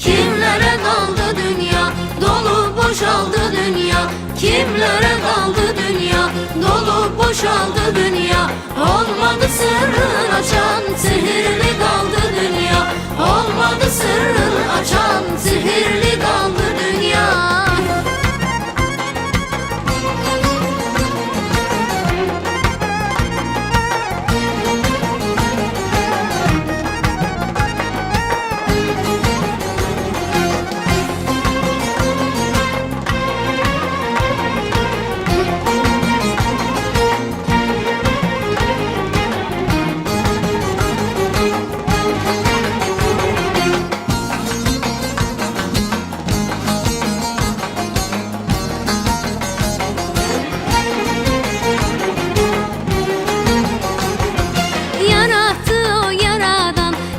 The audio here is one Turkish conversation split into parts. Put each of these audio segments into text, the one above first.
Kimlere kaldı dünya, dolu boşaldı dünya. Kimlere kaldı dünya, dolu boşaldı dünya. Olmadı sırrın açan, sihirli kaldı dünya. Olmadı sırrın açan, sihirli kaldı dünya.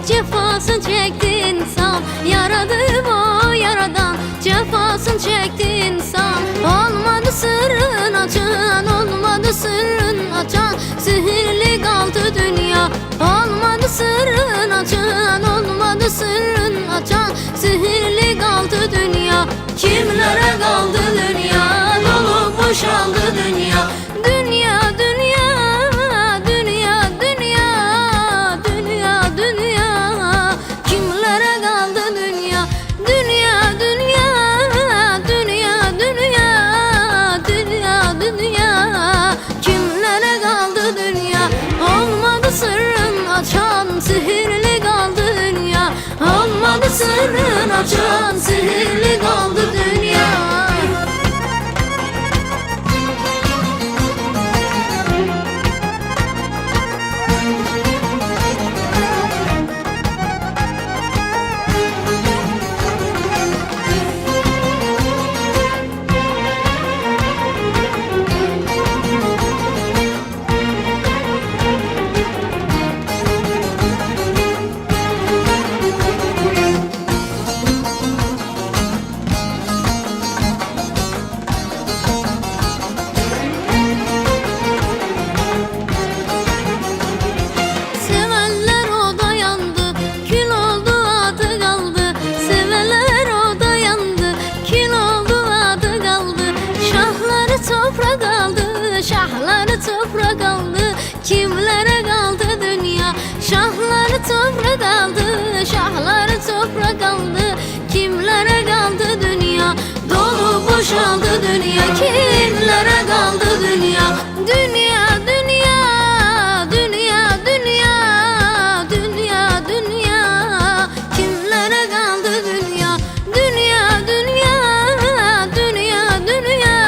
Cefasını çekti insan, yaradı o yaradan. Cefasını çekti insan. Olmadı sırrın açan, olmadı sırrın açan. Sihirli kaldı dünya. Olmadı sırrın açan, olmadı sırrın açan. Sihirli kaldı dünya. Kimlere kaldı dünya, dolu boşaldı dünya. Dünya, dünya, dünya, dünya, dünya, dünya. Kimlere kaldı dünya, dünya, dünya, dünya, dünya, dünya, dünya. Kimlere kaldı dünya, olmadı sırrın açan, sihirli kaldı dünya. Olmadı sırrın açan, sihirli kaldı dünya. Toprak kaldı, şahları toprak kaldı. Kimlere kaldı dünya, şahları toprak kaldı. Şahları toprak kaldı. Kimlere kaldı dünya, dolu boşaldı dünya. Kimlere kaldı dünya, dünya, dünya, dünya, dünya, dünya, dünya. Kimlere kaldı dünya, dünya, dünya, dünya, dünya.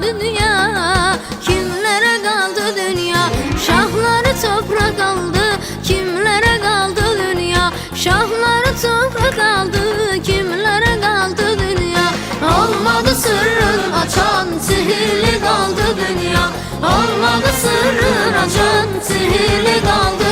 Dünya, kimlere kaldı dünya, şahları toprak kaldı. Kimlere kaldı dünya, şahları toprak kaldı. Kimlere kaldı dünya, olmadı sırrın açan, sihirli kaldı dünya. Olmadı sırrın açan, sihirli kaldı